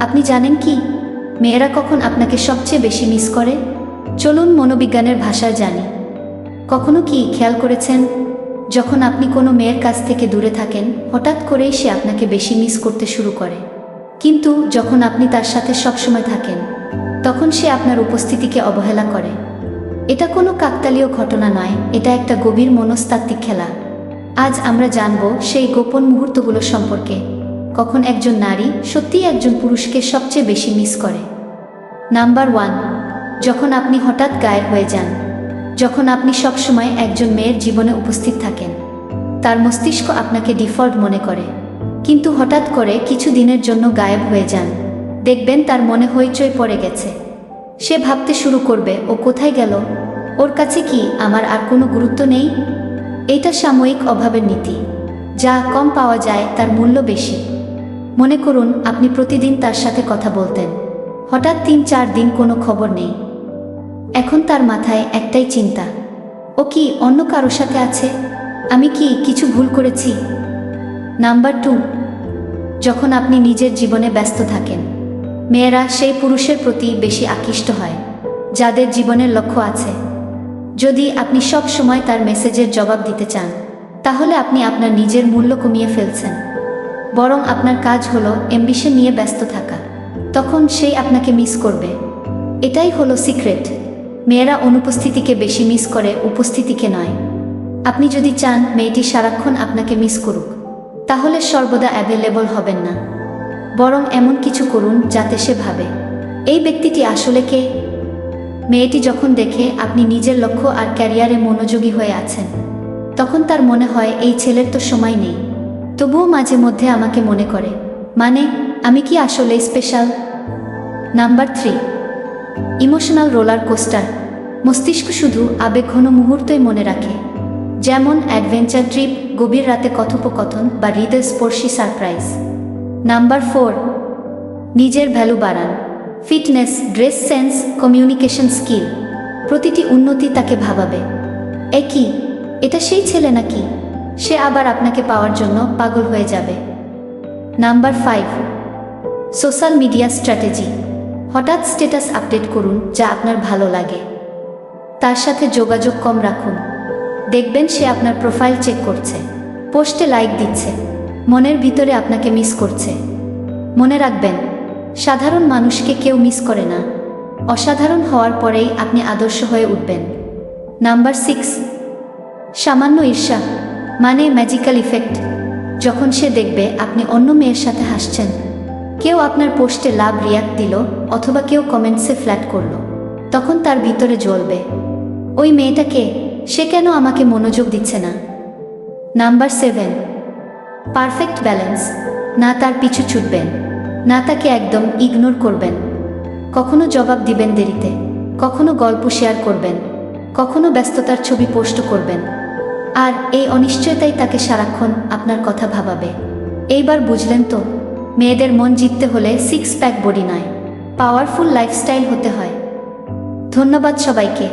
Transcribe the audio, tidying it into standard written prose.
আপনি জানেন কি মেয়েরা কখন আপনাকে সবচেয়ে বেশি মিস করে? চলুন মনোবিজ্ঞানের ভাষায় জানি। কখনো কি খেয়াল করেছেন, যখন আপনি কোনো মেয়ের কাছ থেকে দূরে থাকেন, হঠাৎ করেই সে আপনাকে বেশি মিস করতে শুরু করে। কিন্তু যখন আপনি তার সাথে সবসময় থাকেন, তখন সে আপনার উপস্থিতিকে অবহেলা করে। এটা কোনো কাকতালীয় ঘটনা নয়, এটা একটা গভীর মনস্তাত্ত্বিক খেলা। আজ আমরা জানব সেই গোপন মুহূর্তগুলো সম্পর্কে, কখন একজন নারী সত্যিই একজন পুরুষকে সবচেয়ে বেশি মিস করে। নাম্বার 1, যখন আপনি হঠাৎ গায়েব হয়ে যান। যখন আপনি সবসময় একজন মেয়ের জীবনে উপস্থিত থাকেন, তার মস্তিষ্ক আপনাকে ডিফল্ট মনে করে। কিন্তু হঠাৎ করে কিছু দিনের জন্য গায়েব হয়ে যান, দেখবেন তার মনে হইচই পড়ে গেছে। সে ভাবতে শুরু করবে, ও কোথায় গেল? ওর কাছে কি আমার আর কোনো গুরুত্ব নেই? এটা সাময়িক অভাবের নীতি। যা কম পাওয়া যায় তার মূল্য বেশি। মনে করুন আপনি প্রতিদিন তার সাথে কথা বলতেন, হঠাৎ 3-4 দিন কোনো খবর নেই। এখন তার মাথায় একটাই চিন্তা, ও কি অন্য কারোর সাথে আছে? আমি কি কিছু ভুল করেছি? নাম্বার 2, যখন আপনি নিজের জীবনে ব্যস্ত থাকেন। মেয়েরা সেই পুরুষের প্রতি বেশি আকৃষ্ট হয় যাদের জীবনের লক্ষ্য আছে। যদি আপনি সব সময় তার মেসেজের জবাব দিতে চান, তাহলে আপনি আপনার নিজের মূল্য কমিয়ে ফেলছেন। বরং আপনার কাজ হলো অ্যাম্বিশন নিয়ে ব্যস্ত থাকা। তখন সেই আপনাকে মিস করবে। এটাই হলো সিক্রেট। মেয়েরা অনুপস্থিতিকে বেশি মিস করে, উপস্থিতিকে নয়। আপনি যদি চান মেয়েটি সারাক্ষণ আপনাকে মিস করুক, তাহলে সর্বদা অ্যাভেলেবল হবেন না। বরং এমন কিছু করুন যাতে সে ভাবে, এই ব্যক্তিটি আসলে কে? মেয়েটি যখন দেখে আপনি নিজের লক্ষ্য আর ক্যারিয়ারে মনোযোগী হয়ে আছেন, তখন তার মনে হয় এই ছেলের তো সময় নেই, তবুও মাঝে মধ্যে আমাকে মনে করে। মানে, আমি কি আসলে special? Number 3, emotional roller coaster. মস্তিষ্ক শুধু আবেগঘন মুহূর্তই মনে রাখে, যেমন অ্যাডভেঞ্চার ট্রিপ, গভীর রাতে কথোপকথন বা হৃদয়স্পর্শী সারপ্রাইজ। নাম্বার 4, নিজের ভ্যালু বাড়ান। Fitness, dress sense, communication skill, প্রতিটি উন্নতি তাকে ভাবাবে, কি এটা সেই ছেলে নাকি? সে আবার আপনাকে পাওয়ার জন্য পাগল হয়ে যাবে। Number 5, social media strategy. হঠাৎ স্ট্যাটাস আপডেট করুন যা আপনার ভালো লাগে। তার সাথে যোগাযোগ কম রাখুন। দেখবেন সে আপনার প্রোফাইল চেক করছে, পোস্টে লাইক দিচ্ছে, মনের ভিতরে আপনাকে মিস করছে। মনে রাখবেন, সাধারণ মানুষকে কেউ মিস করে না। অসাধারণ হওয়ার পরেই আপনি আদর্শ হয়ে উঠবেন। নাম্বার 6, সামান্য ঈর্ষা, মানে ম্যাজিক্যাল ইফেক্ট। যখন সে দেখবে আপনি অন্য মেয়ের সাথে হাসছেন, কেউ আপনার পোস্টে লাভ রিয়াক্ট দিল, অথবা কেউ কমেন্টসে ফ্ল্যাট করলো, তখন তার ভিতরে জ্বলবে, ওই মেয়েটাকে, সে কেন আমাকে মনোযোগ দিচ্ছে না? Number 7, perfect balance. না তার পিছু ছুটবেন, না তাকে একদম ইগনোর করবেন। কখনো জবাব দিবেন দেরিতে, কখনো গল্প শেয়ার করবেন, কখনো ব্যস্ততার ছবি পোস্ট করবেন। আর এই অনিশ্চয়তাই তাকে সারাক্ষণ আপনার কথা ভাবাবে। এইবার বুঝলেন তো, মেয়েদের মন জিততে হলে 6 প্যাক বডি নয়, পাওয়ারফুল লাইফস্টাইল হতে হয়। ধন্যবাদ সবাইকে।